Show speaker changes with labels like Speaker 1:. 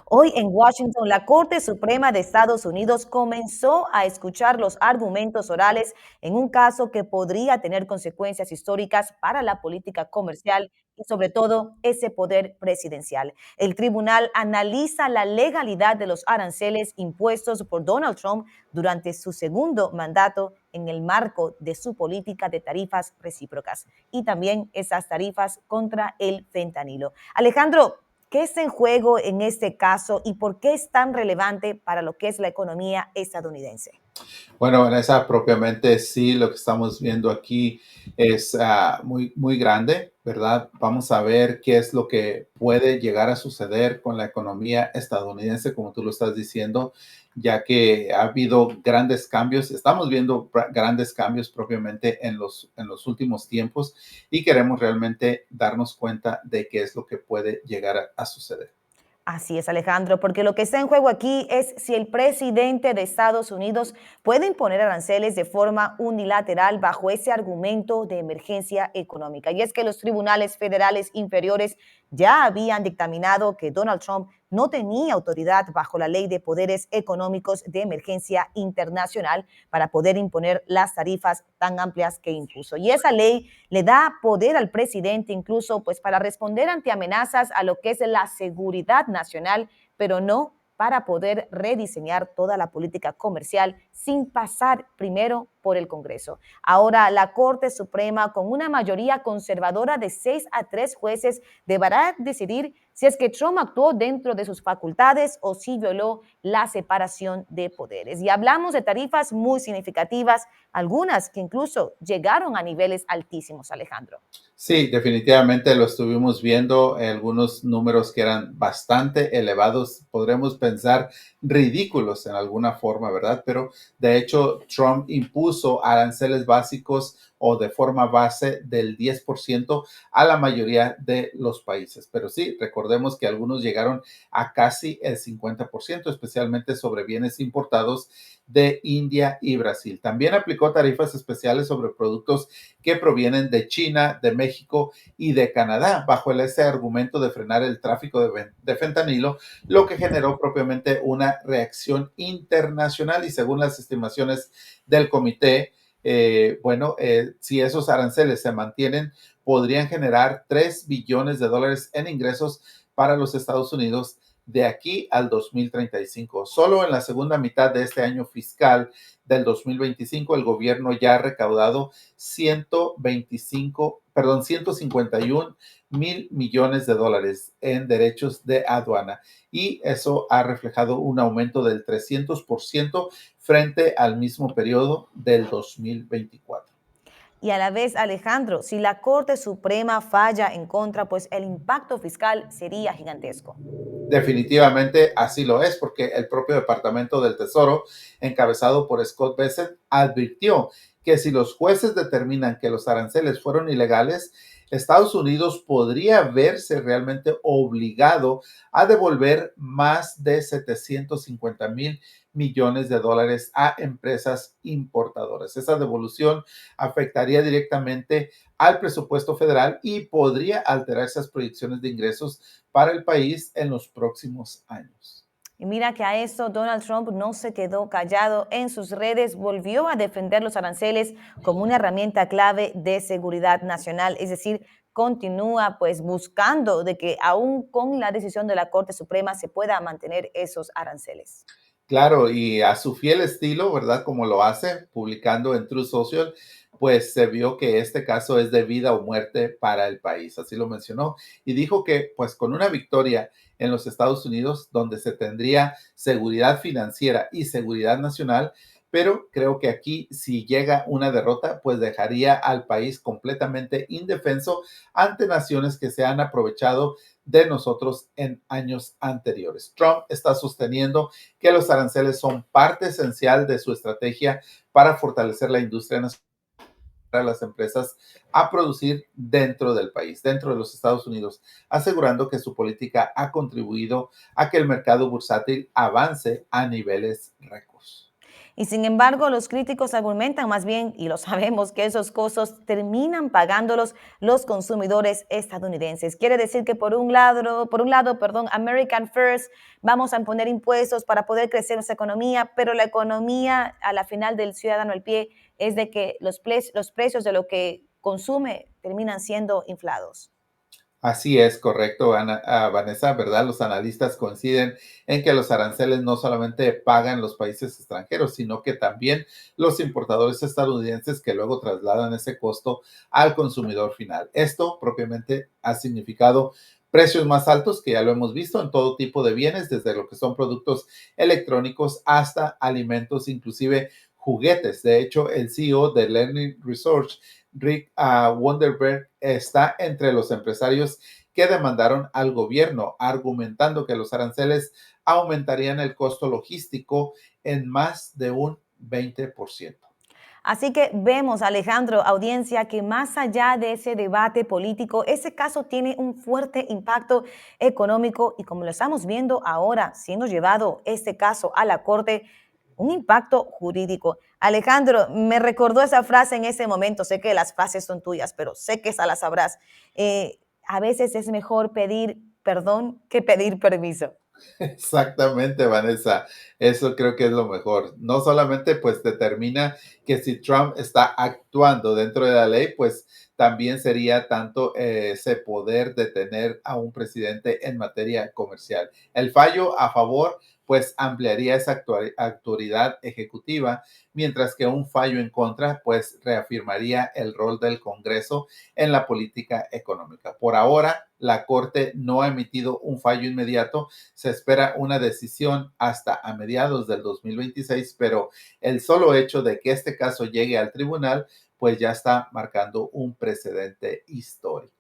Speaker 1: Hoy en Washington, la Corte Suprema de Estados Unidos comenzó a escuchar los argumentos orales en un caso que podría tener consecuencias históricas para la política comercial y sobre todo ese poder presidencial. El tribunal analiza la legalidad de los aranceles impuestos por Donald Trump durante su segundo mandato en el marco de su política de tarifas recíprocas y también esas tarifas contra el fentanilo. Alejandro, ¿qué está en juego en este caso y por qué es tan relevante para lo que es la economía estadounidense?
Speaker 2: Bueno, Vanessa, propiamente sí, lo que estamos viendo aquí es muy grande, ¿verdad? Vamos a ver qué es lo que puede llegar a suceder con la economía estadounidense, como tú lo estás diciendo, ya que ha habido grandes cambios, estamos viendo grandes cambios propiamente en los últimos tiempos y queremos realmente darnos cuenta de qué es lo que puede llegar a suceder.
Speaker 1: Así es, Alejandro, porque lo que está en juego aquí es si el presidente de Estados Unidos puede imponer aranceles de forma unilateral bajo ese argumento de emergencia económica. Y es que los tribunales federales inferiores ya habían dictaminado que Donald Trump no tenía autoridad bajo la ley de poderes económicos de emergencia internacional para poder imponer las tarifas tan amplias que impuso. Y esa ley le da poder al presidente incluso pues para responder ante amenazas a lo que es la seguridad nacional, pero no para poder rediseñar toda la política comercial sin pasar primero por el Congreso. Ahora, la Corte Suprema, con una mayoría conservadora de 6-3 jueces, deberá decidir si es que Trump actuó dentro de sus facultades o si violó la separación de poderes. Y hablamos de tarifas muy significativas, algunas que incluso llegaron a niveles altísimos, Alejandro.
Speaker 2: Sí, definitivamente lo estuvimos viendo, algunos números que eran bastante elevados, podremos pensar ridículos en alguna forma, ¿verdad? Pero de hecho, Trump impuso aranceles básicos o de forma base del 10% a la mayoría de los países. Pero sí, recordemos que algunos llegaron a casi el 50%, especialmente sobre bienes importados de India y Brasil. También aplicó tarifas especiales sobre productos que provienen de China, de México y de Canadá, bajo ese argumento de frenar el tráfico de fentanilo, lo que generó propiamente una reacción internacional y según las estimaciones del comité, si esos aranceles se mantienen, podrían generar $3 billones en ingresos para los Estados Unidos de aquí al 2035. Solo en la segunda mitad de este año fiscal del 2025, el gobierno ya ha recaudado 151 mil millones de dólares en derechos de aduana. Y eso ha reflejado un aumento del 300% frente al mismo periodo del 2024.
Speaker 1: Y a la vez, Alejandro, si la Corte Suprema falla en contra, pues el impacto fiscal sería gigantesco.
Speaker 2: Definitivamente así lo es, porque el propio Departamento del Tesoro, encabezado por Scott Bessent, advirtió que si los jueces determinan que los aranceles fueron ilegales, Estados Unidos podría verse realmente obligado a devolver más de 750 mil millones de dólares a empresas importadoras. Esa devolución afectaría directamente al presupuesto federal y podría alterar esas proyecciones de ingresos para el país en los próximos años.
Speaker 1: Y mira que a eso Donald Trump no se quedó callado. En sus redes volvió a defender los aranceles como una herramienta clave de seguridad nacional. Es decir, continúa pues buscando de que aún con la decisión de la Corte Suprema se pueda mantener esos aranceles.
Speaker 2: Claro, y a su fiel estilo, ¿verdad? Como lo hace, publicando en True Social, pues se vio que este caso es de vida o muerte para el país, así lo mencionó, y dijo que pues con una victoria en los Estados Unidos, donde se tendría seguridad financiera y seguridad nacional, pero creo que aquí si llega una derrota, pues dejaría al país completamente indefenso ante naciones que se han aprovechado de nosotros en años anteriores. Trump está sosteniendo que los aranceles son parte esencial de su estrategia para fortalecer la industria nacional para las empresas a producir dentro del país, dentro de los Estados Unidos, asegurando que su política ha contribuido a que el mercado bursátil avance a niveles récords.
Speaker 1: Y sin embargo, los críticos argumentan más bien, y lo sabemos, que esos costos terminan pagándolos los consumidores estadounidenses. Quiere decir que perdón, American First, vamos a poner impuestos para poder crecer nuestra economía, pero la economía a la final del ciudadano al pie es de que los precios de lo que consume terminan siendo inflados.
Speaker 2: Así es, correcto, Vanessa, ¿verdad? Los analistas coinciden en que los aranceles no solamente pagan los países extranjeros, sino que también los importadores estadounidenses que luego trasladan ese costo al consumidor final. Esto propiamente ha significado precios más altos, que ya lo hemos visto en todo tipo de bienes, desde lo que son productos electrónicos hasta alimentos, inclusive juguetes. De hecho, el CEO de Learning Research, Rick Wonderberg, está entre los empresarios que demandaron al gobierno, argumentando que los aranceles aumentarían el costo logístico en más de un 20%.
Speaker 1: Así que vemos, Alejandro, audiencia, que más allá de ese debate político, ese caso tiene un fuerte impacto económico y como lo estamos viendo ahora, siendo llevado este caso a la corte, un impacto jurídico. Alejandro, me recordó esa frase en ese momento, sé que las frases son tuyas, pero sé que esa la sabrás. A veces es mejor pedir perdón que pedir permiso.
Speaker 2: Exactamente, Vanessa. Eso creo que es lo mejor. No solamente pues determina que si Trump está actuando dentro de la ley, pues también sería tanto ese poder de tener a un presidente en materia comercial. El fallo a favor pues ampliaría esa autoridad ejecutiva, mientras que un fallo en contra pues reafirmaría el rol del Congreso en la política económica. Por ahora, la Corte no ha emitido un fallo inmediato. Se espera una decisión hasta a mediados del 2026, pero el solo hecho de que este caso llegue al tribunal, pues ya está marcando un precedente histórico.